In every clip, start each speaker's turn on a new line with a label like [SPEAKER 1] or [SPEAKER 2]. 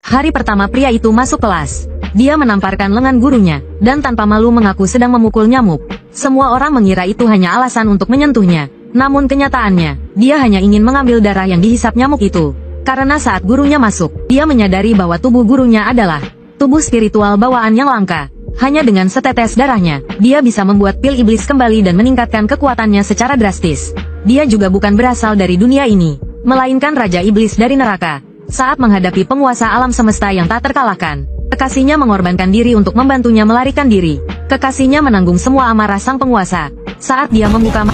[SPEAKER 1] Hari pertama pria itu masuk kelas. Dia menamparkan lengan gurunya, dan tanpa malu mengaku sedang memukul nyamuk. Semua orang mengira itu hanya alasan untuk menyentuhnya. Namun kenyataannya, dia hanya ingin mengambil darah yang dihisap nyamuk itu. Karena saat gurunya masuk, dia menyadari bahwa tubuh gurunya adalah tubuh spiritual bawaan yang langka. Hanya dengan setetes darahnya, dia bisa membuat pil iblis kembali dan meningkatkan kekuatannya secara drastis. Dia juga bukan berasal dari dunia ini, melainkan Raja Iblis dari neraka. Saat menghadapi penguasa alam semesta yang tak terkalahkan, kekasihnya mengorbankan diri untuk membantunya melarikan diri. Kekasihnya menanggung semua amarah sang penguasa. Saat dia membuka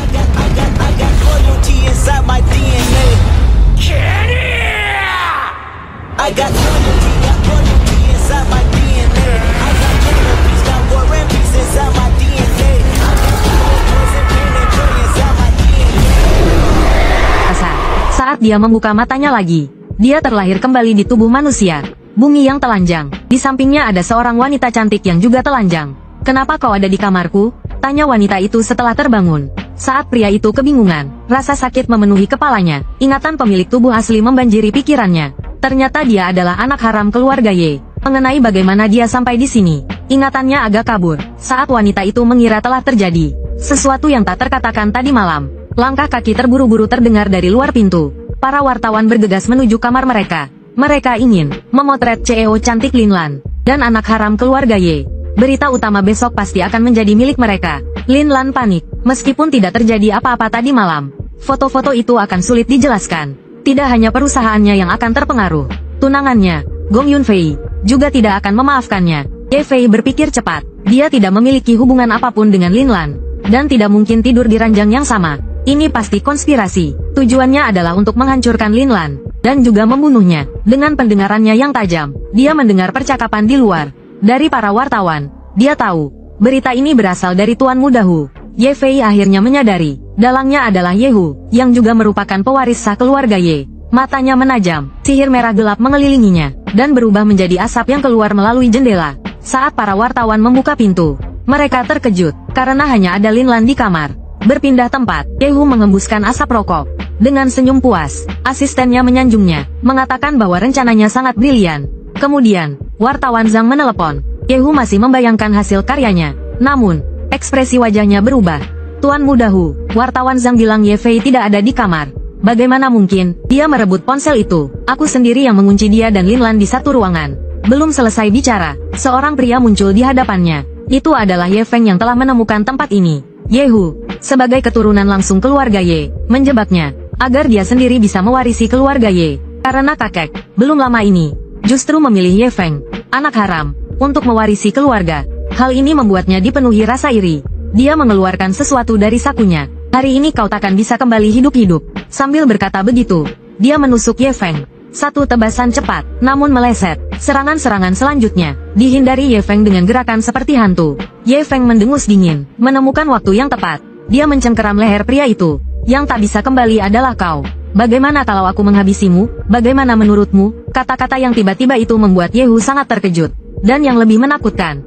[SPEAKER 1] Saat dia membuka matanya lagi, dia terlahir kembali di tubuh manusia. Bumi yang telanjang. Di sampingnya ada seorang wanita cantik yang juga telanjang. "Kenapa kau ada di kamarku?" tanya wanita itu setelah terbangun. Saat pria itu kebingungan, rasa sakit memenuhi kepalanya. Ingatan pemilik tubuh asli membanjiri pikirannya. Ternyata dia adalah anak haram keluarga Ye. Mengenai bagaimana dia sampai di sini, ingatannya agak kabur. Saat wanita itu mengira telah terjadi sesuatu yang tak terkatakan tadi malam, langkah kaki terburu-buru terdengar dari luar pintu. Para wartawan bergegas menuju kamar mereka. Mereka ingin memotret CEO cantik Lin Lan dan anak haram keluarga Ye. Berita utama besok pasti akan menjadi milik mereka. Lin Lan panik, meskipun tidak terjadi apa-apa tadi malam. Foto-foto itu akan sulit dijelaskan. Tidak hanya perusahaannya yang akan terpengaruh, tunangannya, Gong Yunfei, juga tidak akan memaafkannya. Ye Fei berpikir cepat. Dia tidak memiliki hubungan apapun dengan Lin Lan, dan tidak mungkin tidur di ranjang yang sama. Ini pasti konspirasi. Tujuannya adalah untuk menghancurkan Lin Lan, dan juga membunuhnya. Dengan pendengarannya yang tajam, dia mendengar percakapan di luar. Dari para wartawan, dia tahu, berita ini berasal dari Tuan Muda Hu. Ye Fei akhirnya menyadari, dalangnya adalah Yehu, yang juga merupakan pewaris sah keluarga Ye. Matanya menajam, sihir merah gelap mengelilinginya, dan berubah menjadi asap yang keluar melalui jendela. Saat para wartawan membuka pintu, mereka terkejut, karena hanya ada Lin Lan di kamar. Berpindah tempat, Yehu mengembuskan asap rokok. Dengan senyum puas, asistennya menyanjungnya, mengatakan bahwa rencananya sangat brilian. Kemudian, wartawan Zhang menelepon. Yehu masih membayangkan hasil karyanya. Namun, ekspresi wajahnya berubah. "Tuan Muda Hu," wartawan Zhang bilang Ye Fei tidak ada di kamar. "Bagaimana mungkin dia merebut ponsel itu? Aku sendiri yang mengunci dia dan Lin Lan di satu ruangan." Belum selesai bicara, seorang pria muncul di hadapannya. Itu adalah Ye Feng yang telah menemukan tempat ini. Yehu, sebagai keturunan langsung keluarga Ye, menjebaknya, agar dia sendiri bisa mewarisi keluarga Ye. Karena kakek, belum lama ini, justru memilih Ye Feng, anak haram, untuk mewarisi keluarga. Hal ini membuatnya dipenuhi rasa iri. Dia mengeluarkan sesuatu dari sakunya. "Hari ini kau takkan bisa kembali hidup-hidup." Sambil berkata begitu, dia menusuk Ye Feng. Satu tebasan cepat, namun meleset. Serangan-serangan selanjutnya dihindari Ye Feng dengan gerakan seperti hantu. Ye Feng mendengus dingin, menemukan waktu yang tepat. Dia mencengkeram leher pria itu. "Yang tak bisa kembali adalah kau. Bagaimana kalau aku menghabisimu? Bagaimana menurutmu?" Kata-kata yang tiba-tiba itu membuat Yehu sangat terkejut. Dan yang lebih menakutkan,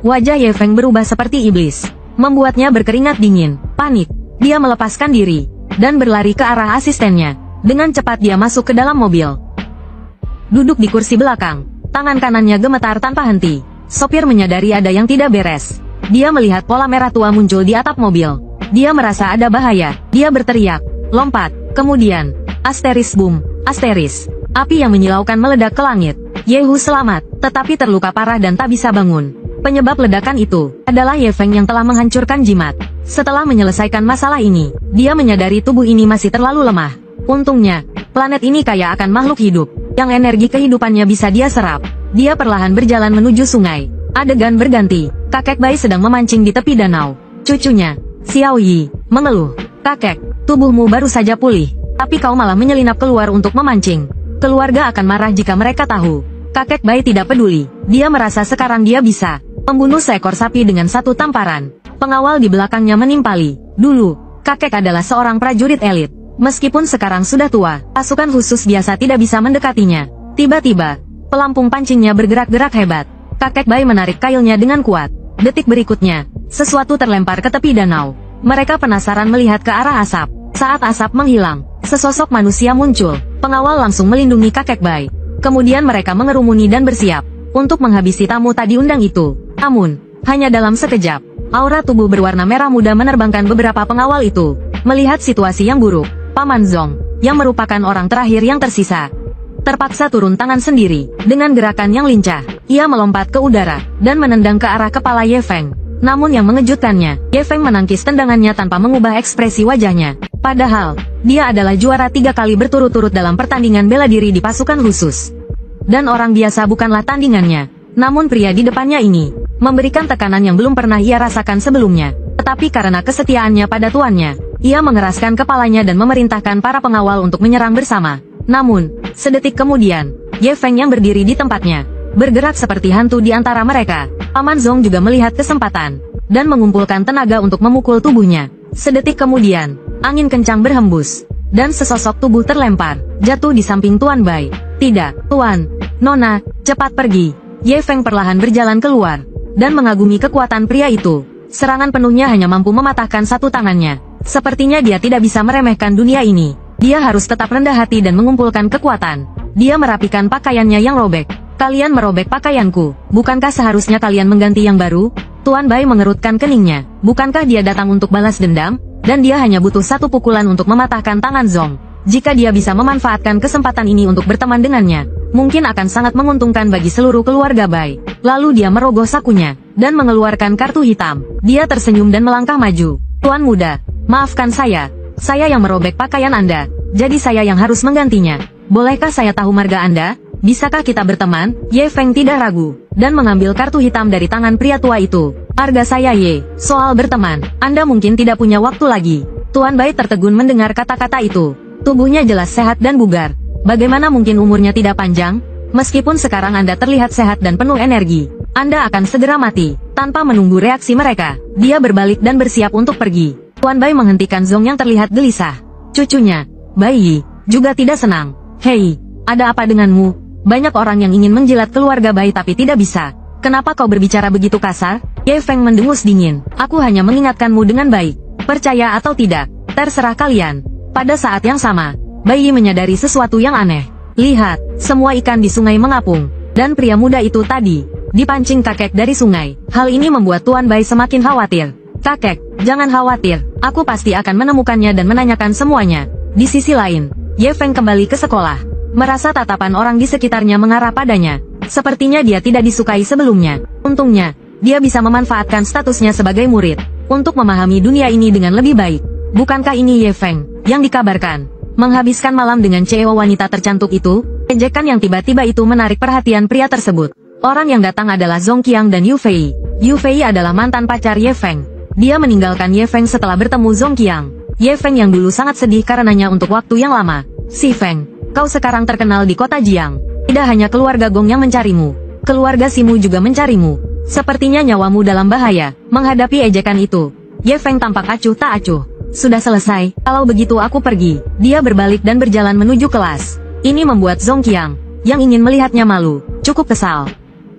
[SPEAKER 1] wajah Ye Feng berubah seperti iblis, membuatnya berkeringat dingin. Panik, dia melepaskan diri, dan berlari ke arah asistennya. Dengan cepat dia masuk ke dalam mobil. Duduk di kursi belakang, tangan kanannya gemetar tanpa henti. Sopir menyadari ada yang tidak beres. Dia melihat pola merah tua muncul di atap mobil. Dia merasa ada bahaya. Dia berteriak, lompat. Kemudian, asteris boom, asteris. Api yang menyilaukan meledak ke langit. Yehu selamat, tetapi terluka parah dan tak bisa bangun. Penyebab ledakan itu adalah Ye Feng yang telah menghancurkan jimat. Setelah menyelesaikan masalah ini, dia menyadari tubuh ini masih terlalu lemah. Untungnya, planet ini kaya akan makhluk hidup, yang energi kehidupannya bisa dia serap. Dia perlahan berjalan menuju sungai. Adegan berganti, kakek bayi sedang memancing di tepi danau. Cucunya, Xiao Yi, mengeluh. "Kakek, tubuhmu baru saja pulih, tapi kau malah menyelinap keluar untuk memancing. Keluarga akan marah jika mereka tahu." Kakek bayi tidak peduli, dia merasa sekarang dia bisa membunuh seekor sapi dengan satu tamparan. Pengawal di belakangnya menimpali. Dulu, kakek adalah seorang prajurit elit. Meskipun sekarang sudah tua, pasukan khusus biasa tidak bisa mendekatinya. Tiba-tiba, pelampung pancingnya bergerak-gerak hebat. Kakek bayi menarik kailnya dengan kuat. Detik berikutnya, sesuatu terlempar ke tepi danau. Mereka penasaran melihat ke arah asap. Saat asap menghilang, sesosok manusia muncul. Pengawal langsung melindungi kakek bayi. Kemudian mereka mengerumuni dan bersiap untuk menghabisi tamu tak diundang itu. Namun, hanya dalam sekejap, aura tubuh berwarna merah muda menerbangkan beberapa pengawal itu. Melihat situasi yang buruk, Paman Zong, yang merupakan orang terakhir yang tersisa, terpaksa turun tangan sendiri. Dengan gerakan yang lincah, ia melompat ke udara dan menendang ke arah kepala Ye Feng. Namun yang mengejutkannya, Ye Feng menangkis tendangannya tanpa mengubah ekspresi wajahnya. Padahal, dia adalah juara 3 kali berturut-turut dalam pertandingan bela diri di pasukan khusus. Dan orang biasa bukanlah tandingannya. Namun pria di depannya ini, memberikan tekanan yang belum pernah ia rasakan sebelumnya. Tetapi karena kesetiaannya pada tuannya, ia mengeraskan kepalanya dan memerintahkan para pengawal untuk menyerang bersama. Namun, sedetik kemudian, Ye Feng yang berdiri di tempatnya, bergerak seperti hantu di antara mereka. Paman Zong juga melihat kesempatan, dan mengumpulkan tenaga untuk memukul tubuhnya. Sedetik kemudian, angin kencang berhembus, dan sesosok tubuh terlempar, jatuh di samping Tuan Bai. Tidak, Tuan, Nona, cepat pergi. Ye Feng perlahan berjalan keluar, dan mengagumi kekuatan pria itu. Serangan penuhnya hanya mampu mematahkan satu tangannya. Sepertinya dia tidak bisa meremehkan dunia ini. Dia harus tetap rendah hati dan mengumpulkan kekuatan. Dia merapikan pakaiannya yang robek. Kalian merobek pakaianku. Bukankah seharusnya kalian mengganti yang baru? Tuan Bai mengerutkan keningnya. Bukankah dia datang untuk balas dendam? Dan dia hanya butuh satu pukulan untuk mematahkan tangan Zong. Jika dia bisa memanfaatkan kesempatan ini untuk berteman dengannya, mungkin akan sangat menguntungkan bagi seluruh keluarga Bai. Lalu dia merogoh sakunya, dan mengeluarkan kartu hitam. Dia tersenyum dan melangkah maju. Tuan muda, maafkan saya. Saya yang merobek pakaian Anda. Jadi saya yang harus menggantinya. Bolehkah saya tahu marga Anda? Bisakah kita berteman? Ye Feng tidak ragu, dan mengambil kartu hitam dari tangan pria tua itu. Marga saya Ye. Soal berteman, Anda mungkin tidak punya waktu lagi. Tuan Bai tertegun mendengar kata-kata itu. Tubuhnya jelas sehat dan bugar. Bagaimana mungkin umurnya tidak panjang? Meskipun sekarang Anda terlihat sehat dan penuh energi, Anda akan segera mati. Tanpa menunggu reaksi mereka, dia berbalik dan bersiap untuk pergi. Tuan Bai menghentikan Zong yang terlihat gelisah. Cucunya, Bai Yi, juga tidak senang. Hei, ada apa denganmu? Banyak orang yang ingin menjilat keluarga Bai tapi tidak bisa. Kenapa kau berbicara begitu kasar? Ye Feng mendengus dingin. Aku hanya mengingatkanmu dengan baik. Percaya atau tidak, terserah kalian. Pada saat yang sama, Bai Yi menyadari sesuatu yang aneh. Lihat, semua ikan di sungai mengapung. Dan pria muda itu tadi dipancing kakek dari sungai. Hal ini membuat Tuan Bai semakin khawatir. Kakek, jangan khawatir. Aku pasti akan menemukannya dan menanyakan semuanya. Di sisi lain, Ye Feng kembali ke sekolah. Merasa tatapan orang di sekitarnya mengarah padanya. Sepertinya dia tidak disukai sebelumnya. Untungnya, dia bisa memanfaatkan statusnya sebagai murid untuk memahami dunia ini dengan lebih baik. Bukankah ini Ye Feng yang dikabarkan menghabiskan malam dengan CEO wanita tercantik itu? Ejekan yang tiba-tiba itu menarik perhatian pria tersebut. Orang yang datang adalah Zong Qiang dan Yu Fei. Yu Fei adalah mantan pacar Ye Feng. Dia meninggalkan Ye Feng setelah bertemu Zong Qiang. Ye Feng yang dulu sangat sedih karenanya untuk waktu yang lama. Si Feng, kau sekarang terkenal di kota Jiang. Tidak hanya keluarga Gong yang mencarimu, keluarga Simu juga mencarimu. Sepertinya nyawamu dalam bahaya menghadapi ejekan itu. Ye Feng tampak acuh tak acuh. Sudah selesai, kalau begitu aku pergi. Dia berbalik dan berjalan menuju kelas. Ini membuat Zong Qiang, yang ingin melihatnya malu, cukup kesal.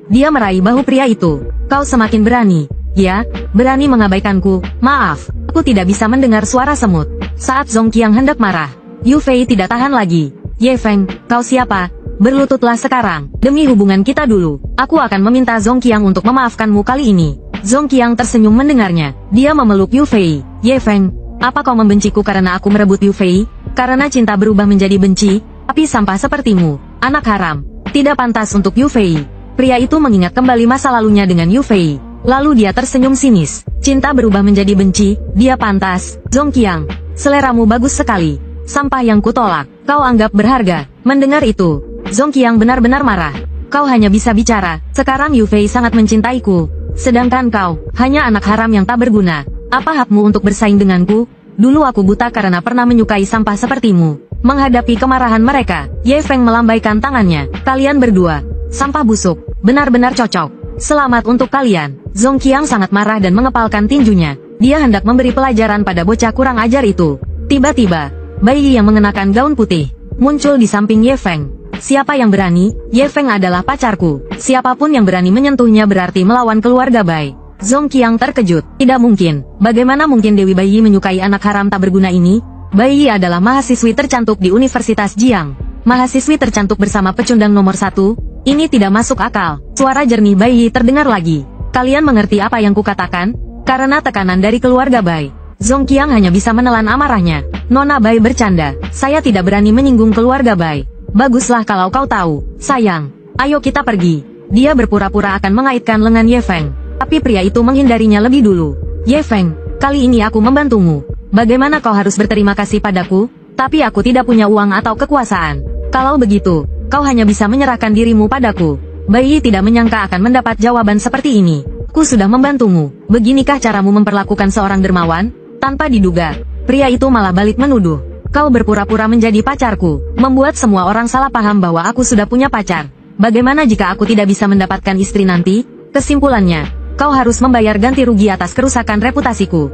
[SPEAKER 1] Dia meraih bahu pria itu. Kau semakin berani. Ya, berani mengabaikanku. Maaf, aku tidak bisa mendengar suara semut. Saat Zong Qiang hendak marah, Yu Fei tidak tahan lagi. Ye Feng, kau siapa? Berlututlah sekarang. Demi hubungan kita dulu, aku akan meminta Zong Qiang untuk memaafkanmu kali ini. Zong Qiang tersenyum mendengarnya. Dia memeluk Yu Fei. Ye Feng, apa kau membenciku karena aku merebut Yu Fei? Karena cinta berubah menjadi benci? Tapi sampah sepertimu, anak haram, tidak pantas untuk Yu Fei. Pria itu mengingat kembali masa lalunya dengan Yu Fei. Lalu dia tersenyum sinis. Cinta berubah menjadi benci, dia pantas. Zong Qiang, seleramu bagus sekali. Sampah yang kutolak, kau anggap berharga. Mendengar itu, Zong Qiang benar-benar marah. Kau hanya bisa bicara. Sekarang Yu Fei sangat mencintaiku. Sedangkan kau, hanya anak haram yang tak berguna. Apa hakmu untuk bersaing denganku? Dulu aku buta karena pernah menyukai sampah sepertimu. Menghadapi kemarahan mereka, Ye Feng melambaikan tangannya. Kalian berdua, sampah busuk, benar-benar cocok. Selamat untuk kalian. Zong Qiang sangat marah dan mengepalkan tinjunya. Dia hendak memberi pelajaran pada bocah kurang ajar itu. Tiba-tiba, bayi yang mengenakan gaun putih muncul di samping Ye Feng. Siapa yang berani? Ye Feng adalah pacarku. Siapapun yang berani menyentuhnya berarti melawan keluarga Bai. Zong Qiang terkejut. Tidak mungkin. Bagaimana mungkin Dewi Bai menyukai anak haram tak berguna ini? Bai adalah mahasiswi tercantik di Universitas Jiang. Mahasiswi tercantik bersama pecundang nomor 1? Ini tidak masuk akal. Suara jernih Bai Yi terdengar lagi. Kalian mengerti apa yang kukatakan? Karena tekanan dari keluarga Bai, Zhong Qiang hanya bisa menelan amarahnya. Nona Bai bercanda, saya tidak berani menyinggung keluarga Bai. Baguslah kalau kau tahu. Sayang, ayo kita pergi. Dia berpura-pura akan mengaitkan lengan Ye Feng. Tapi pria itu menghindarinya lebih dulu. Ye Feng, kali ini aku membantumu. Bagaimana kau harus berterima kasih padaku? Tapi aku tidak punya uang atau kekuasaan. Kalau begitu, kau hanya bisa menyerahkan dirimu padaku. Bai Yi tidak menyangka akan mendapat jawaban seperti ini. Ku sudah membantumu. Beginikah caramu memperlakukan seorang dermawan? Tanpa diduga, pria itu malah balik menuduh. Kau berpura-pura menjadi pacarku, membuat semua orang salah paham bahwa aku sudah punya pacar. Bagaimana jika aku tidak bisa mendapatkan istri nanti? Kesimpulannya, kau harus membayar ganti rugi atas kerusakan reputasiku.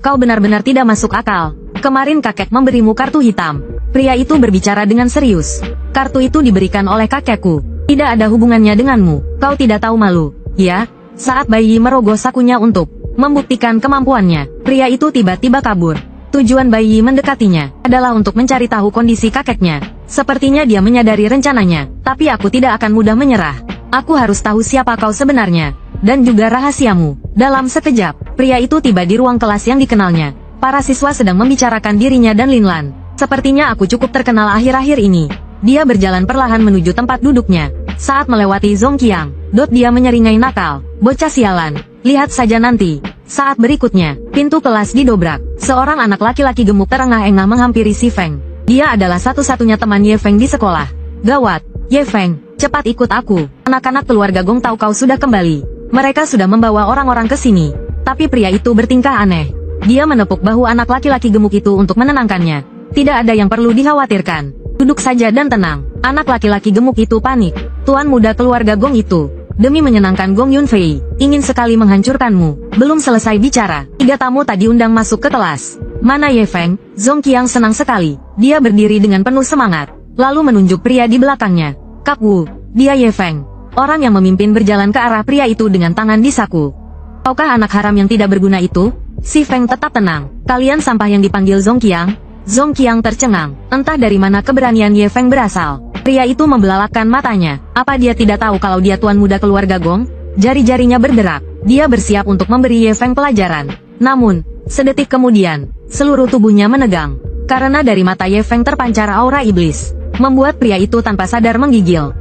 [SPEAKER 1] Kau benar-benar tidak masuk akal. Kemarin kakek memberimu kartu hitam. Pria itu berbicara dengan serius. Kartu itu diberikan oleh kakekku. Tidak ada hubungannya denganmu. Kau tidak tahu malu, ya? Saat Bai Yi merogoh sakunya untuk membuktikan kemampuannya, pria itu tiba-tiba kabur. Tujuan Bai Yi mendekatinya adalah untuk mencari tahu kondisi kakeknya. Sepertinya dia menyadari rencananya, tapi aku tidak akan mudah menyerah. Aku harus tahu siapa kau sebenarnya, dan juga rahasiamu. Dalam sekejap, pria itu tiba di ruang kelas yang dikenalnya. Para siswa sedang membicarakan dirinya dan Linlan. Sepertinya aku cukup terkenal akhir-akhir ini. Dia berjalan perlahan menuju tempat duduknya. Saat melewati Zhong Qiang, dia menyeringai nakal. Bocah sialan, lihat saja nanti. Saat berikutnya, pintu kelas didobrak. Seorang anak laki-laki gemuk terengah-engah menghampiri si Feng. Dia adalah satu-satunya teman Ye Feng di sekolah. Gawat, Ye Feng, cepat ikut aku. Anak-anak keluarga Gong tahu kau sudah kembali. Mereka sudah membawa orang-orang ke sini. Tapi pria itu bertingkah aneh. Dia menepuk bahu anak laki-laki gemuk itu untuk menenangkannya. Tidak ada yang perlu dikhawatirkan. Duduk saja dan tenang. Anak laki-laki gemuk itu panik. Tuan muda keluarga Gong itu, demi menyenangkan Gong Yunfei, ingin sekali menghancurkanmu. Belum selesai bicara, 3 tamu tadi undang masuk ke kelas. Mana Ye Feng? Zhong Qiang senang sekali. Dia berdiri dengan penuh semangat, lalu menunjuk pria di belakangnya. Kap Wu, dia Ye Feng. Orang yang memimpin berjalan ke arah pria itu dengan tangan di saku. Kaukah anak haram yang tidak berguna itu? Si Feng tetap tenang. Kalian sampah yang dipanggil Zhong Qiang? Zhong Qiang tercengang. Entah dari mana keberanian Ye Feng berasal. Pria itu membelalakan matanya. Apa dia tidak tahu kalau dia tuan muda keluarga Gong? Jari-jarinya bergerak. Dia bersiap untuk memberi Ye Feng pelajaran. Namun, sedetik kemudian, seluruh tubuhnya menegang. Karena dari mata Ye Feng terpancar aura iblis, membuat pria itu tanpa sadar menggigil.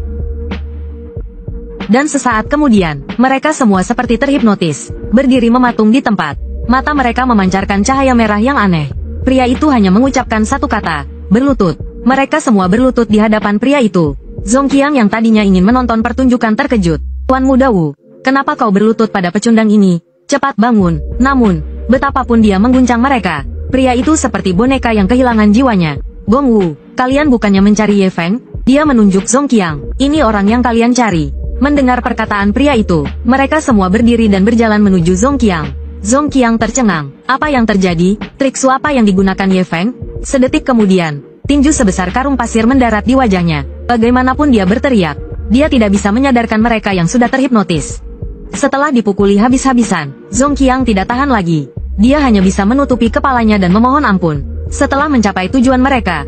[SPEAKER 1] Dan sesaat kemudian, mereka semua seperti terhipnotis, berdiri mematung di tempat. Mata mereka memancarkan cahaya merah yang aneh. Pria itu hanya mengucapkan satu kata, berlutut. Mereka semua berlutut di hadapan pria itu. Zhong Qiang yang tadinya ingin menonton pertunjukan terkejut. Tuan muda Wu, kenapa kau berlutut pada pecundang ini? Cepat bangun. Namun, betapapun dia mengguncang mereka, pria itu seperti boneka yang kehilangan jiwanya. Gong Wu, kalian bukannya mencari Ye Feng? Dia menunjuk Zhong Qiang. Ini orang yang kalian cari. Mendengar perkataan pria itu, mereka semua berdiri dan berjalan menuju Zhong Qiang. Zhong Qiang tercengang. Apa yang terjadi? Trik apa yang digunakan Ye Feng? Sedetik kemudian, tinju sebesar karung pasir mendarat di wajahnya. Bagaimanapun dia berteriak, dia tidak bisa menyadarkan mereka yang sudah terhipnotis. Setelah dipukuli habis-habisan, Zhong Qiang tidak tahan lagi. Dia hanya bisa menutupi kepalanya dan memohon ampun. Setelah mencapai tujuan mereka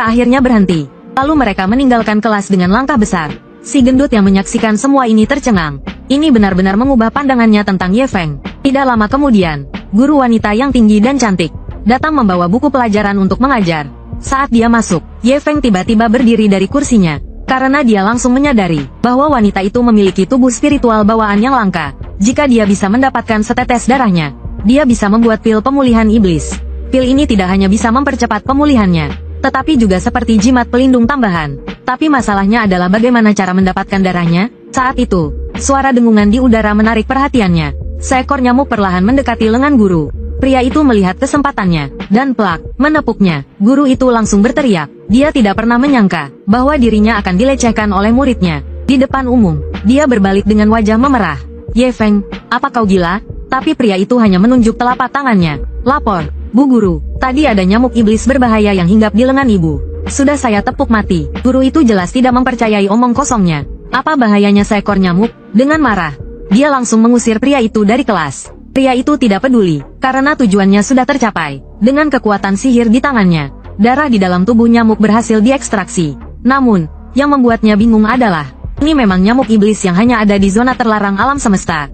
[SPEAKER 1] akhirnya berhenti. Lalu mereka meninggalkan kelas dengan langkah besar. Si gendut yang menyaksikan semua ini tercengang. Ini benar-benar mengubah pandangannya tentang Ye Feng. Tidak lama kemudian, guru wanita yang tinggi dan cantik datang membawa buku pelajaran untuk mengajar. Saat dia masuk, Ye Feng tiba-tiba berdiri dari kursinya. Karena dia langsung menyadari bahwa wanita itu memiliki tubuh spiritual bawaan yang langka. Jika dia bisa mendapatkan setetes darahnya, dia bisa membuat pil pemulihan iblis. Pil ini tidak hanya bisa mempercepat pemulihannya, tetapi juga seperti jimat pelindung tambahan. Tapi masalahnya adalah bagaimana cara mendapatkan darahnya. Saat itu, suara dengungan di udara menarik perhatiannya. Seekor nyamuk perlahan mendekati lengan guru. Pria itu melihat kesempatannya, dan plak, menepuknya. Guru itu langsung berteriak. Dia tidak pernah menyangka bahwa dirinya akan dilecehkan oleh muridnya. Di depan umum, dia berbalik dengan wajah memerah. Ye Feng, apa kau gila? Tapi pria itu hanya menunjuk telapak tangannya. Lapor, Bu Guru, tadi ada nyamuk iblis berbahaya yang hinggap di lengan ibu. Sudah saya tepuk mati. Guru itu jelas tidak mempercayai omong kosongnya. Apa bahayanya seekor nyamuk? Dengan marah, dia langsung mengusir pria itu dari kelas. Pria itu tidak peduli, karena tujuannya sudah tercapai. Dengan kekuatan sihir di tangannya, Darah di dalam tubuh nyamuk berhasil diekstraksi. Namun, yang membuatnya bingung adalah, ini memang nyamuk iblis yang hanya ada di zona terlarang alam semesta.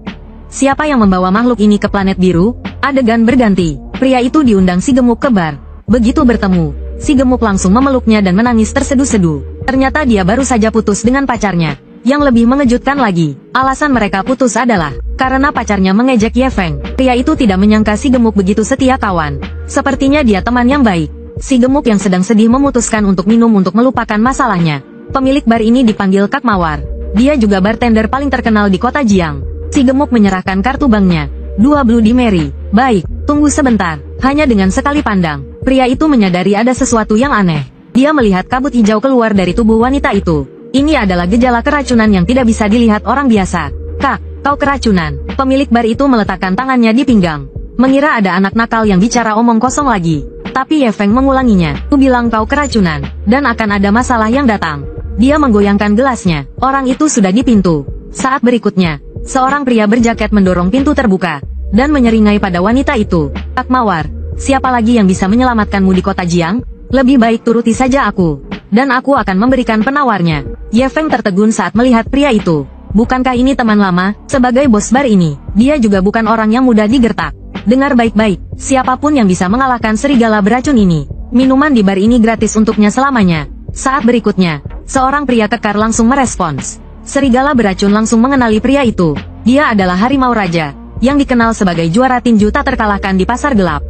[SPEAKER 1] Siapa yang membawa makhluk ini ke planet biru? Adegan berganti. Pria itu diundang si gemuk ke bar. Begitu bertemu, si gemuk langsung memeluknya dan menangis terseduh-seduh. Ternyata dia baru saja putus dengan pacarnya. Yang lebih mengejutkan lagi, alasan mereka putus adalah karena pacarnya mengejek Ye Feng. Pria itu tidak menyangka si gemuk begitu setia kawan. Sepertinya dia teman yang baik. Si gemuk yang sedang sedih memutuskan untuk minum untuk melupakan masalahnya. Pemilik bar ini dipanggil Kak Mawar. Dia juga bartender paling terkenal di kota Jiang. Si gemuk menyerahkan kartu banknya. 2 Bloody Mary. Baik, tunggu sebentar. Hanya dengan sekali pandang, pria itu menyadari ada sesuatu yang aneh. Dia melihat kabut hijau keluar dari tubuh wanita itu. Ini adalah gejala keracunan yang tidak bisa dilihat orang biasa. Kak, kau keracunan. Pemilik bar itu meletakkan tangannya di pinggang. Mengira ada anak nakal yang bicara omong kosong lagi. Tapi Ye Feng mengulanginya. Ku bilang kau keracunan, dan akan ada masalah yang datang. Dia menggoyangkan gelasnya. Orang itu sudah di pintu. Saat berikutnya, seorang pria berjaket mendorong pintu terbuka, dan menyeringai pada wanita itu. Kak Mawar, siapa lagi yang bisa menyelamatkanmu di kota Jiang? Lebih baik turuti saja aku, dan aku akan memberikan penawarnya. Ye Feng tertegun saat melihat pria itu. Bukankah ini teman lama? Sebagai bos bar ini, dia juga bukan orang yang mudah digertak. Dengar baik-baik, siapapun yang bisa mengalahkan serigala beracun ini, minuman di bar ini gratis untuknya selamanya. Saat berikutnya, seorang pria kekar langsung merespons. Serigala beracun langsung mengenali pria itu. Dia adalah Harimau Raja, yang dikenal sebagai juara tinju tak terkalahkan di pasar gelap.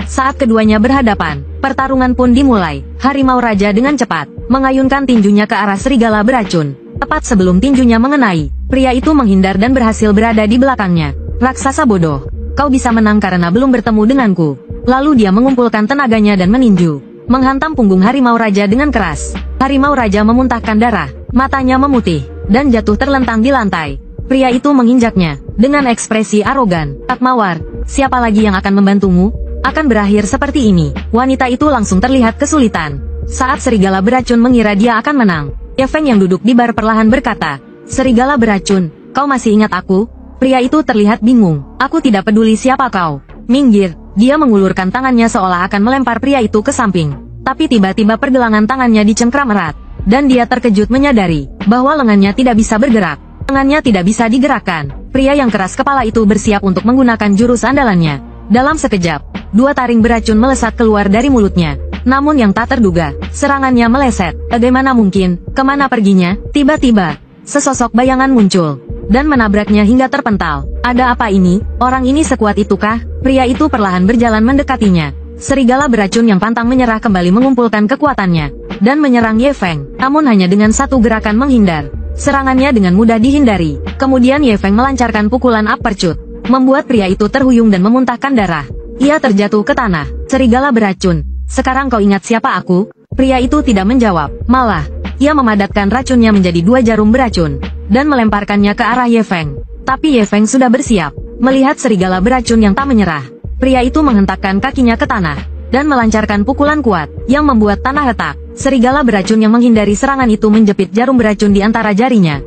[SPEAKER 1] Saat keduanya berhadapan, pertarungan pun dimulai. Harimau Raja dengan cepat mengayunkan tinjunya ke arah serigala beracun. Tepat sebelum tinjunya mengenai, pria itu menghindar dan berhasil berada di belakangnya. Raksasa bodoh, kau bisa menang karena belum bertemu denganku. Lalu dia mengumpulkan tenaganya dan meninju, menghantam punggung Harimau Raja dengan keras. Harimau Raja memuntahkan darah, matanya memutih, dan jatuh terlentang di lantai. Pria itu menginjaknya dengan ekspresi arogan. Kak Mawar, siapa lagi yang akan membantumu? Akan berakhir seperti ini. Wanita itu langsung terlihat kesulitan. Saat serigala beracun mengira dia akan menang, Ye Feng yang duduk di bar perlahan berkata, serigala beracun, kau masih ingat aku? Pria itu terlihat bingung. Aku tidak peduli siapa kau. Minggir. Dia mengulurkan tangannya seolah akan melempar pria itu ke samping. Tapi tiba-tiba pergelangan tangannya dicengkram erat. Dan dia terkejut menyadari bahwa lengannya tidak bisa bergerak. Tangannya tidak bisa digerakkan. Pria yang keras kepala itu bersiap untuk menggunakan jurus andalannya. Dalam sekejap, 2 taring beracun melesat keluar dari mulutnya. Namun yang tak terduga, serangannya meleset. Bagaimana mungkin? Kemana perginya? Tiba-tiba, sesosok bayangan muncul dan menabraknya hingga terpental. Ada apa ini? Orang ini sekuat itukah? Pria itu perlahan berjalan mendekatinya. Serigala beracun yang pantang menyerah kembali mengumpulkan kekuatannya dan menyerang Ye Feng. Namun hanya dengan satu gerakan menghindar. Serangannya dengan mudah dihindari. Kemudian Ye Feng melancarkan pukulan uppercut, membuat pria itu terhuyung dan memuntahkan darah. Ia terjatuh ke tanah. Serigala beracun, sekarang kau ingat siapa aku? Pria itu tidak menjawab. Malah, ia memadatkan racunnya menjadi 2 jarum beracun dan melemparkannya ke arah Ye Feng. Tapi Ye Feng sudah bersiap. Melihat serigala beracun yang tak menyerah, pria itu menghentakkan kakinya ke tanah dan melancarkan pukulan kuat yang membuat tanah retak. Serigala beracun yang menghindari serangan itu menjepit jarum beracun di antara jarinya,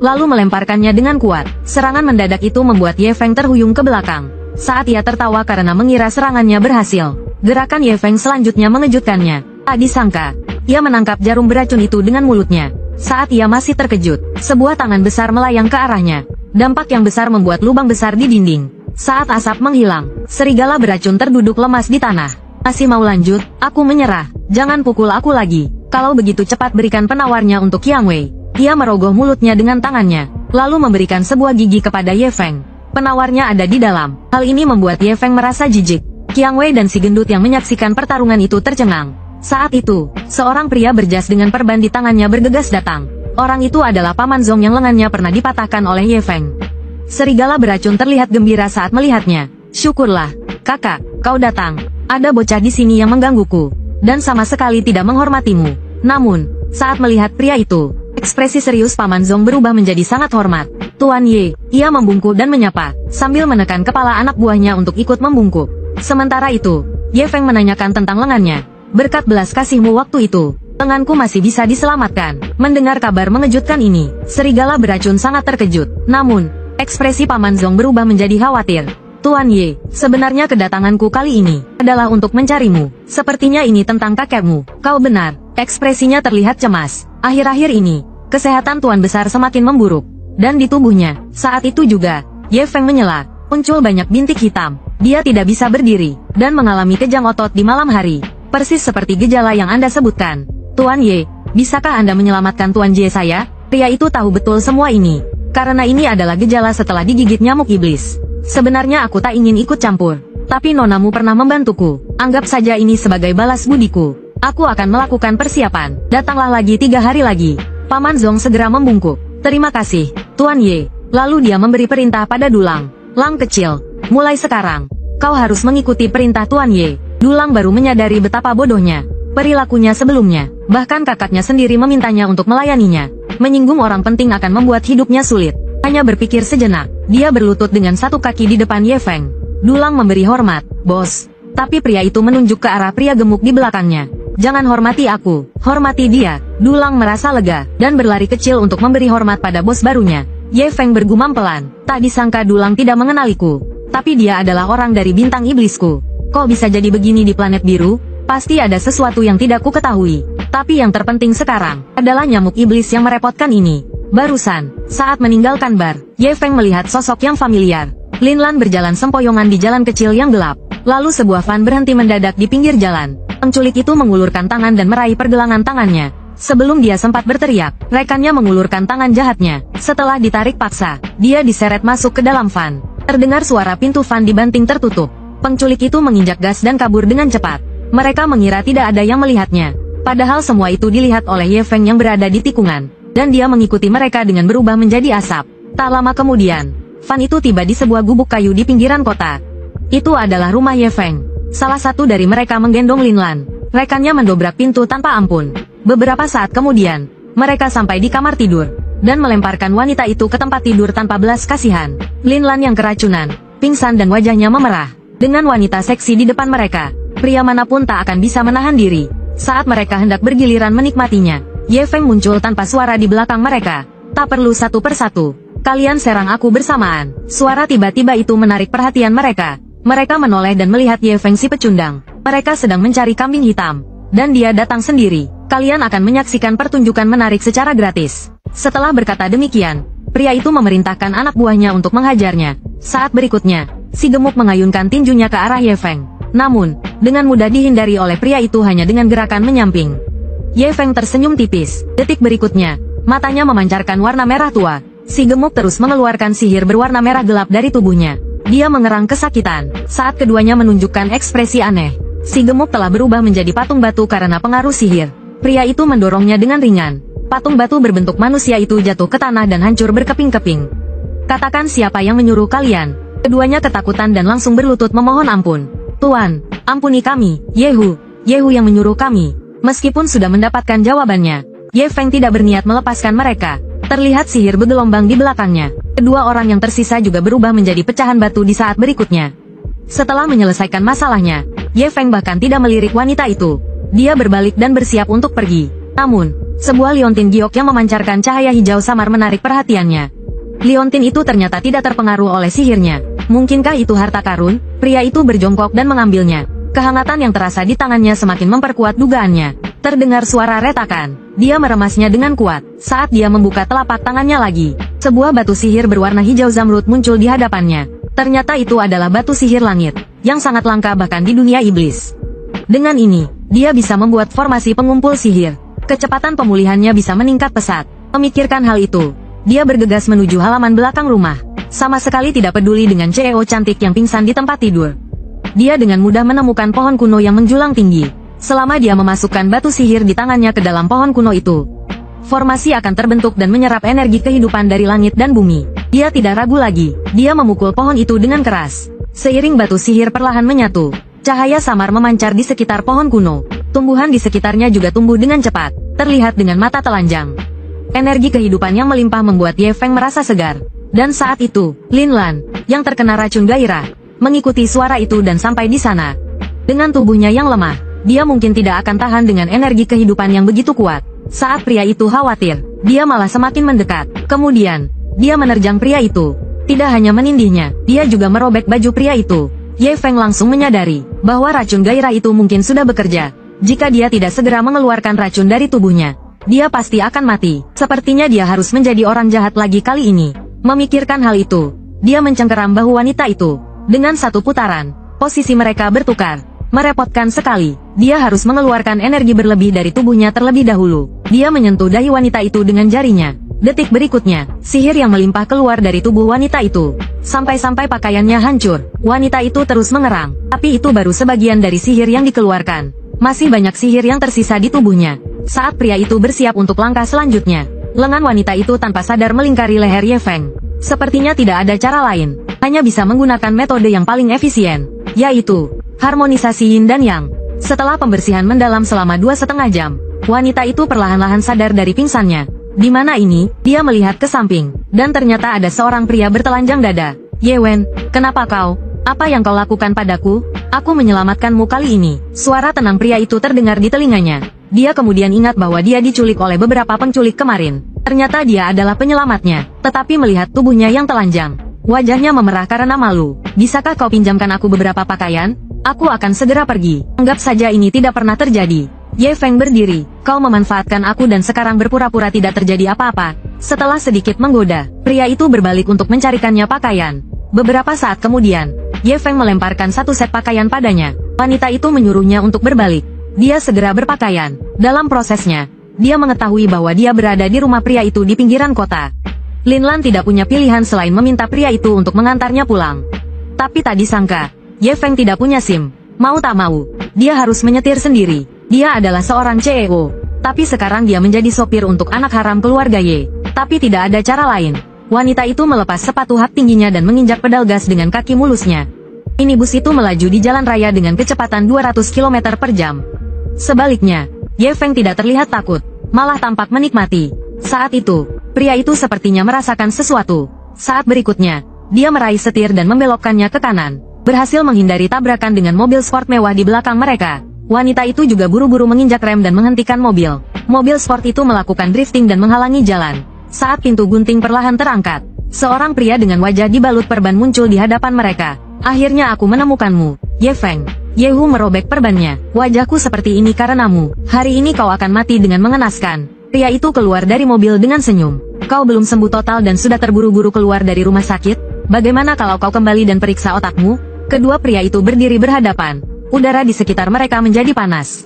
[SPEAKER 1] lalu melemparkannya dengan kuat. Serangan mendadak itu membuat Ye Feng terhuyung ke belakang. Saat ia tertawa karena mengira serangannya berhasil, gerakan Ye Feng selanjutnya mengejutkannya. Tak disangka, ia menangkap jarum beracun itu dengan mulutnya. Saat ia masih terkejut, sebuah tangan besar melayang ke arahnya. Dampak yang besar membuat lubang besar di dinding. Saat asap menghilang, serigala beracun terduduk lemas di tanah. Masih mau lanjut? Aku menyerah. Jangan pukul aku lagi. Kalau begitu cepat berikan penawarnya untuk Yang Wei. Ia merogoh mulutnya dengan tangannya, lalu memberikan sebuah gigi kepada Ye Feng. Penawarnya ada di dalam. Hal ini membuat Ye Feng merasa jijik. Yang Wei dan si gendut yang menyaksikan pertarungan itu tercengang. Saat itu, seorang pria berjas dengan perban di tangannya bergegas datang. Orang itu adalah Paman Zong yang lengannya pernah dipatahkan oleh Ye Feng. Serigala beracun terlihat gembira saat melihatnya. Syukurlah, kakak, kau datang. Ada bocah di sini yang menggangguku, dan sama sekali tidak menghormatimu. Namun, saat melihat pria itu, ekspresi serius Paman Zong berubah menjadi sangat hormat. Tuan Ye, ia membungkuk dan menyapa, sambil menekan kepala anak buahnya untuk ikut membungkuk. Sementara itu, Ye Feng menanyakan tentang lengannya. Berkat belas kasihmu waktu itu, lenganku masih bisa diselamatkan. Mendengar kabar mengejutkan ini, serigala beracun sangat terkejut. Namun, ekspresi Paman Zong berubah menjadi khawatir. Tuan Ye, sebenarnya kedatanganku kali ini adalah untuk mencarimu. Sepertinya ini tentang kakekmu. Kau benar, ekspresinya terlihat cemas. Akhir-akhir ini, kesehatan Tuan Besar semakin memburuk. Dan di tubuhnya, saat itu juga, Ye Feng menyela. Muncul banyak bintik hitam. Dia tidak bisa berdiri, dan mengalami kejang otot di malam hari. Persis seperti gejala yang Anda sebutkan. Tuan Ye, bisakah Anda menyelamatkan Tuan Jie saya? Pria itu tahu betul semua ini. Karena ini adalah gejala setelah digigit nyamuk iblis. Sebenarnya aku tak ingin ikut campur. Tapi nonamu pernah membantuku. Anggap saja ini sebagai balas budiku. Aku akan melakukan persiapan. Datanglah lagi 3 hari lagi. Paman Zong segera membungkuk. Terima kasih, Tuan Ye. Lalu dia memberi perintah pada Dulang. Lang kecil, mulai sekarang, kau harus mengikuti perintah Tuan Ye. Dulang baru menyadari betapa bodohnya perilakunya sebelumnya. Bahkan kakaknya sendiri memintanya untuk melayaninya. Menyinggung orang penting akan membuat hidupnya sulit. Hanya berpikir sejenak, dia berlutut dengan satu kaki di depan Ye Feng. Dulang memberi hormat, bos. Tapi pria itu menunjuk ke arah pria gemuk di belakangnya. Jangan hormati aku, hormati dia. Dulang merasa lega, dan berlari kecil untuk memberi hormat pada bos barunya. Ye Feng bergumam pelan, tak disangka Dulang tidak mengenaliku. Tapi dia adalah orang dari bintang iblisku. Kok bisa jadi begini di planet biru? Pasti ada sesuatu yang tidak ku ketahui. Tapi yang terpenting sekarang, adalah nyamuk iblis yang merepotkan ini. Barusan, saat meninggalkan bar, Ye Feng melihat sosok yang familiar. Lin Lan berjalan sempoyongan di jalan kecil yang gelap. Lalu sebuah van berhenti mendadak di pinggir jalan. Penculik itu mengulurkan tangan dan meraih pergelangan tangannya. Sebelum dia sempat berteriak, rekannya mengulurkan tangan jahatnya. Setelah ditarik paksa, dia diseret masuk ke dalam van. Terdengar suara pintu van dibanting tertutup. Penculik itu menginjak gas dan kabur dengan cepat. Mereka mengira tidak ada yang melihatnya. Padahal semua itu dilihat oleh Ye Feng yang berada di tikungan. Dan dia mengikuti mereka dengan berubah menjadi asap. Tak lama kemudian, van itu tiba di sebuah gubuk kayu di pinggiran kota. Itu adalah rumah Ye Feng. Salah satu dari mereka menggendong Lin Lan. Rekannya mendobrak pintu tanpa ampun. Beberapa saat kemudian, mereka sampai di kamar tidur. Dan melemparkan wanita itu ke tempat tidur tanpa belas kasihan. Lin Lan yang keracunan, pingsan dan wajahnya memerah. Dengan wanita seksi di depan mereka, pria manapun tak akan bisa menahan diri. Saat mereka hendak bergiliran menikmatinya, Ye Feng muncul tanpa suara di belakang mereka. Tak perlu satu persatu. Kalian serang aku bersamaan. Suara tiba-tiba itu menarik perhatian mereka. Mereka menoleh dan melihat Ye Feng si pecundang. Mereka sedang mencari kambing hitam. Dan dia datang sendiri. Kalian akan menyaksikan pertunjukan menarik secara gratis. Setelah berkata demikian, pria itu memerintahkan anak buahnya untuk menghajarnya. Saat berikutnya, si gemuk mengayunkan tinjunya ke arah Ye Feng. Namun, dengan mudah dihindari oleh pria itu hanya dengan gerakan menyamping. Ye Feng tersenyum tipis. Detik berikutnya, matanya memancarkan warna merah tua. Si gemuk terus mengeluarkan sihir berwarna merah gelap dari tubuhnya. Dia mengerang kesakitan. Saat keduanya menunjukkan ekspresi aneh, si gemuk telah berubah menjadi patung batu karena pengaruh sihir. Pria itu mendorongnya dengan ringan. Patung batu berbentuk manusia itu jatuh ke tanah dan hancur berkeping-keping. Katakan siapa yang menyuruh kalian? Keduanya ketakutan dan langsung berlutut memohon ampun. Tuan, ampuni kami, Yehu. Yehu yang menyuruh kami. Meskipun sudah mendapatkan jawabannya, Ye Feng tidak berniat melepaskan mereka. Terlihat sihir bergelombang di belakangnya. Kedua orang yang tersisa juga berubah menjadi pecahan batu di saat berikutnya. Setelah menyelesaikan masalahnya, Ye Feng bahkan tidak melirik wanita itu. Dia berbalik dan bersiap untuk pergi. Namun, sebuah liontin giok yang memancarkan cahaya hijau samar menarik perhatiannya. Liontin itu ternyata tidak terpengaruh oleh sihirnya. Mungkinkah itu harta karun? Pria itu berjongkok dan mengambilnya. Kehangatan yang terasa di tangannya semakin memperkuat dugaannya. Terdengar suara retakan. Dia meremasnya dengan kuat. Saat dia membuka telapak tangannya lagi, sebuah batu sihir berwarna hijau zamrud muncul di hadapannya. Ternyata itu adalah batu sihir langit, yang sangat langka bahkan di dunia iblis. Dengan ini, dia bisa membuat formasi pengumpul sihir. Kecepatan pemulihannya bisa meningkat pesat. Memikirkan hal itu, dia bergegas menuju halaman belakang rumah. Sama sekali tidak peduli dengan CEO cantik yang pingsan di tempat tidur. Dia dengan mudah menemukan pohon kuno yang menjulang tinggi. Selama dia memasukkan batu sihir di tangannya ke dalam pohon kuno itu, formasi akan terbentuk dan menyerap energi kehidupan dari langit dan bumi. Dia tidak ragu lagi. Dia memukul pohon itu dengan keras. Seiring batu sihir perlahan menyatu, cahaya samar memancar di sekitar pohon kuno. Tumbuhan di sekitarnya juga tumbuh dengan cepat, terlihat dengan mata telanjang. Energi kehidupan yang melimpah membuat Ye Feng merasa segar. Dan saat itu, Lin Lan, yang terkena racun gairah, mengikuti suara itu dan sampai di sana. Dengan tubuhnya yang lemah, dia mungkin tidak akan tahan dengan energi kehidupan yang begitu kuat. Saat pria itu khawatir, dia malah semakin mendekat. Kemudian, dia menerjang pria itu. Tidak hanya menindihnya, dia juga merobek baju pria itu. Ye Feng langsung menyadari bahwa racun gairah itu mungkin sudah bekerja. Jika dia tidak segera mengeluarkan racun dari tubuhnya, dia pasti akan mati. Sepertinya dia harus menjadi orang jahat lagi kali ini. Memikirkan hal itu, dia mencengkeram bahu wanita itu. Dengan satu putaran, posisi mereka bertukar. Merepotkan sekali, dia harus mengeluarkan energi berlebih dari tubuhnya terlebih dahulu. Dia menyentuh dahi wanita itu dengan jarinya. Detik berikutnya, sihir yang melimpah keluar dari tubuh wanita itu. Sampai-sampai pakaiannya hancur. Wanita itu terus mengerang, tapi itu baru sebagian dari sihir yang dikeluarkan. Masih banyak sihir yang tersisa di tubuhnya. Saat pria itu bersiap untuk langkah selanjutnya, lengan wanita itu tanpa sadar melingkari leher Ye Feng. Sepertinya tidak ada cara lain, hanya bisa menggunakan metode yang paling efisien, yaitu harmonisasi yin dan yang. Setelah pembersihan mendalam selama 2,5 jam, wanita itu perlahan-lahan sadar dari pingsannya. Di mana ini, dia melihat ke samping, dan ternyata ada seorang pria bertelanjang dada. Ye Wen, kenapa kau? Apa yang kau lakukan padaku? Aku menyelamatkanmu kali ini. Suara tenang pria itu terdengar di telinganya. Dia kemudian ingat bahwa dia diculik oleh beberapa penculik kemarin. Ternyata dia adalah penyelamatnya, tetapi melihat tubuhnya yang telanjang, wajahnya memerah karena malu. Bisakah kau pinjamkan aku beberapa pakaian? Aku akan segera pergi. Anggap saja ini tidak pernah terjadi. Ye Feng berdiri. Kau memanfaatkan aku dan sekarang berpura-pura tidak terjadi apa-apa. Setelah sedikit menggoda, pria itu berbalik untuk mencarikannya pakaian. Beberapa saat kemudian, Ye Feng melemparkan satu set pakaian padanya. Wanita itu menyuruhnya untuk berbalik. Dia segera berpakaian. Dalam prosesnya, dia mengetahui bahwa dia berada di rumah pria itu di pinggiran kota. Lin Lan tidak punya pilihan selain meminta pria itu untuk mengantarnya pulang. Tapi tak disangka, Ye Feng tidak punya SIM. Mau tak mau, dia harus menyetir sendiri. Dia adalah seorang CEO. Tapi sekarang dia menjadi sopir untuk anak haram keluarga Ye. Tapi tidak ada cara lain. Wanita itu melepas sepatu hak tingginya dan menginjak pedal gas dengan kaki mulusnya. Minibus itu melaju di jalan raya dengan kecepatan 200 km per jam. Sebaliknya, Ye Feng tidak terlihat takut, malah tampak menikmati. Saat itu, pria itu sepertinya merasakan sesuatu. Saat berikutnya, dia meraih setir dan membelokkannya ke kanan. Berhasil menghindari tabrakan dengan mobil sport mewah di belakang mereka. Wanita itu juga buru-buru menginjak rem dan menghentikan mobil. Mobil sport itu melakukan drifting dan menghalangi jalan. Saat pintu gunting perlahan terangkat, seorang pria dengan wajah dibalut perban muncul di hadapan mereka. Akhirnya aku menemukanmu, Ye Feng. Yehu merobek perbannya. Wajahku seperti ini karenamu. Hari ini kau akan mati dengan mengenaskan. Pria itu keluar dari mobil dengan senyum. Kau belum sembuh total dan sudah terburu-buru keluar dari rumah sakit? Bagaimana kalau kau kembali dan periksa otakmu? Kedua pria itu berdiri berhadapan. Udara di sekitar mereka menjadi panas.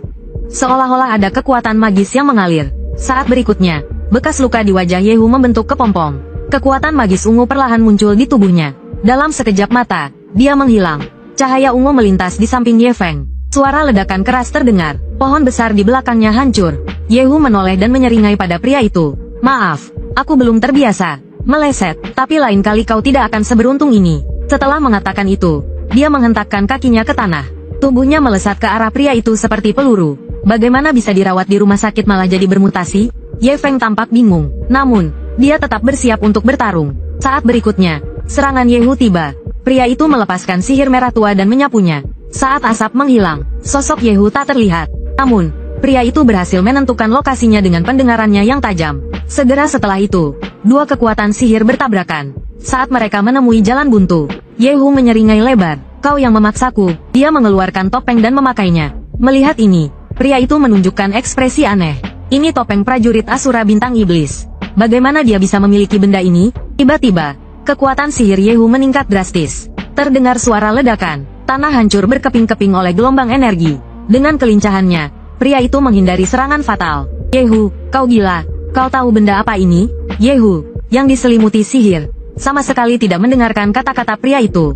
[SPEAKER 1] Seolah-olah ada kekuatan magis yang mengalir. Saat berikutnya, bekas luka di wajah Yehu membentuk kepompong. Kekuatan magis ungu perlahan muncul di tubuhnya. Dalam sekejap mata, dia menghilang. Cahaya ungu melintas di samping Ye Feng. Suara ledakan keras terdengar. Pohon besar di belakangnya hancur. Yehu menoleh dan menyeringai pada pria itu. Maaf, aku belum terbiasa. Meleset, tapi lain kali kau tidak akan seberuntung ini. Setelah mengatakan itu, dia menghentakkan kakinya ke tanah. Tubuhnya melesat ke arah pria itu seperti peluru. Bagaimana bisa dirawat di rumah sakit malah jadi bermutasi? Ye Feng tampak bingung. Namun, dia tetap bersiap untuk bertarung. Saat berikutnya, serangan Yehu tiba. Pria itu melepaskan sihir merah tua dan menyapunya. Saat asap menghilang, sosok Yehu tak terlihat. Namun, pria itu berhasil menentukan lokasinya dengan pendengarannya yang tajam. Segera setelah itu, dua kekuatan sihir bertabrakan. Saat mereka menemui jalan buntu, Yehu menyeringai lebar. Kau yang memaksaku. Dia mengeluarkan topeng dan memakainya. Melihat ini, pria itu menunjukkan ekspresi aneh. Ini topeng prajurit Asura bintang iblis. Bagaimana dia bisa memiliki benda ini? Tiba-tiba, kekuatan sihir Yehu meningkat drastis. Terdengar suara ledakan. Tanah hancur berkeping-keping oleh gelombang energi. Dengan kelincahannya, pria itu menghindari serangan fatal. Yehu, kau gila. Kau tahu benda apa ini? Yehu, yang diselimuti sihir, sama sekali tidak mendengarkan kata-kata pria itu.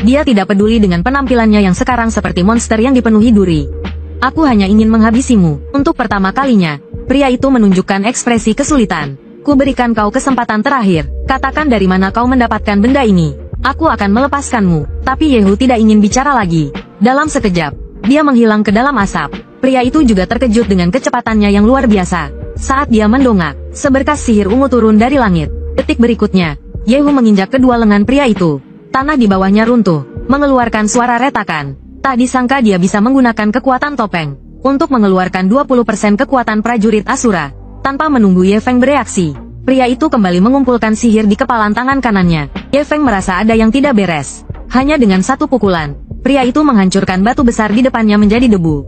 [SPEAKER 1] Dia tidak peduli dengan penampilannya yang sekarang seperti monster yang dipenuhi duri. Aku hanya ingin menghabisimu. Untuk pertama kalinya, pria itu menunjukkan ekspresi kesulitan. Ku berikan kau kesempatan terakhir. Katakan dari mana kau mendapatkan benda ini. Aku akan melepaskanmu. Tapi Yehu tidak ingin bicara lagi. Dalam sekejap, dia menghilang ke dalam asap. Pria itu juga terkejut dengan kecepatannya yang luar biasa. Saat dia mendongak, seberkas sihir ungu turun dari langit. Detik berikutnya, Yehu menginjak kedua lengan pria itu. Tanah di bawahnya runtuh, mengeluarkan suara retakan. Tak disangka dia bisa menggunakan kekuatan topeng untuk mengeluarkan 20% kekuatan prajurit Asura. Tanpa menunggu Ye Feng bereaksi, pria itu kembali mengumpulkan sihir di kepalan tangan kanannya. Ye Feng merasa ada yang tidak beres. Hanya dengan satu pukulan, pria itu menghancurkan batu besar di depannya menjadi debu.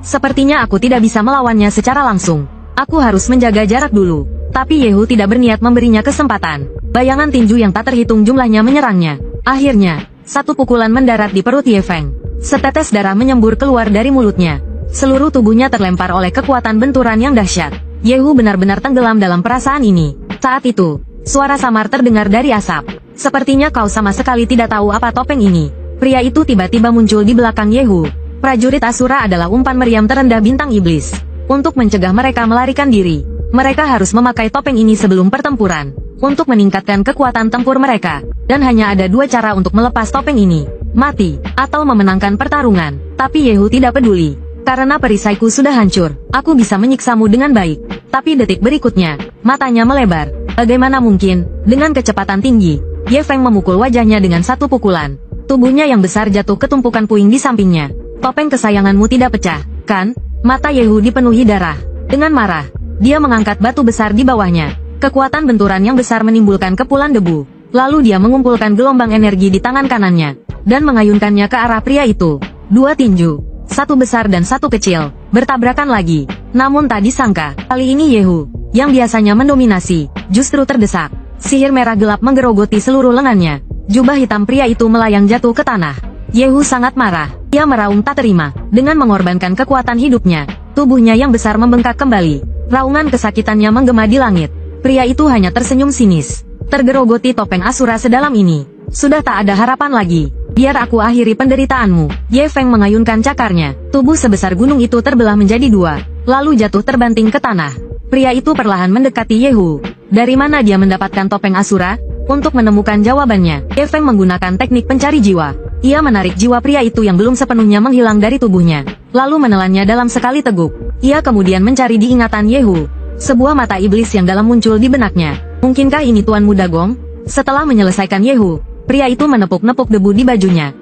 [SPEAKER 1] Sepertinya aku tidak bisa melawannya secara langsung. Aku harus menjaga jarak dulu. Tapi Yehu tidak berniat memberinya kesempatan. Bayangan tinju yang tak terhitung jumlahnya menyerangnya. Akhirnya, satu pukulan mendarat di perut Ye Feng. Setetes darah menyembur keluar dari mulutnya. Seluruh tubuhnya terlempar oleh kekuatan benturan yang dahsyat. Yehu benar-benar tenggelam dalam perasaan ini. Saat itu, suara samar terdengar dari asap. Sepertinya kau sama sekali tidak tahu apa topeng ini. Pria itu tiba-tiba muncul di belakang Yehu. Prajurit Asura adalah umpan meriam terendah bintang iblis. Untuk mencegah mereka melarikan diri, mereka harus memakai topeng ini sebelum pertempuran. Untuk meningkatkan kekuatan tempur mereka. Dan hanya ada dua cara untuk melepas topeng ini. Mati, atau memenangkan pertarungan. Tapi Yehu tidak peduli. Karena perisaiku sudah hancur, aku bisa menyiksamu dengan baik. Tapi detik berikutnya, matanya melebar. Bagaimana mungkin, dengan kecepatan tinggi, Ye Feng memukul wajahnya dengan satu pukulan. Tubuhnya yang besar jatuh ke tumpukan puing di sampingnya. Topeng kesayanganmu tidak pecah, kan? Mata Yehu dipenuhi darah. Dengan marah, dia mengangkat batu besar di bawahnya. Kekuatan benturan yang besar menimbulkan kepulan debu. Lalu dia mengumpulkan gelombang energi di tangan kanannya, dan mengayunkannya ke arah pria itu. Dua tinju, satu besar dan satu kecil, bertabrakan lagi. Namun tak disangka, kali ini Yehu, yang biasanya mendominasi, justru terdesak. Sihir merah gelap menggerogoti seluruh lengannya. Jubah hitam pria itu melayang jatuh ke tanah. Yehu sangat marah. Dia meraung tak terima. Dengan mengorbankan kekuatan hidupnya, tubuhnya yang besar membengkak kembali. Raungan kesakitannya menggema di langit. Pria itu hanya tersenyum sinis. Tergerogoti topeng Asura sedalam ini. Sudah tak ada harapan lagi. Biar aku akhiri penderitaanmu. Ye Feng mengayunkan cakarnya. Tubuh sebesar gunung itu terbelah menjadi dua. Lalu jatuh terbanting ke tanah. Pria itu perlahan mendekati Yehu. Dari mana dia mendapatkan topeng Asura? Untuk menemukan jawabannya, Ye Feng menggunakan teknik pencari jiwa. Ia menarik jiwa pria itu yang belum sepenuhnya menghilang dari tubuhnya. Lalu menelannya dalam sekali teguk. Ia kemudian mencari di ingatan Yehu. Sebuah mata iblis yang dalam muncul di benaknya. Mungkinkah ini Tuan Muda Gong? Setelah menyelesaikan Yehu, pria itu menepuk-nepuk debu di bajunya.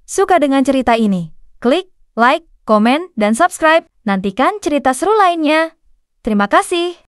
[SPEAKER 2] Suka dengan cerita ini? Klik like, komen, dan subscribe. Nantikan cerita seru lainnya. Terima kasih.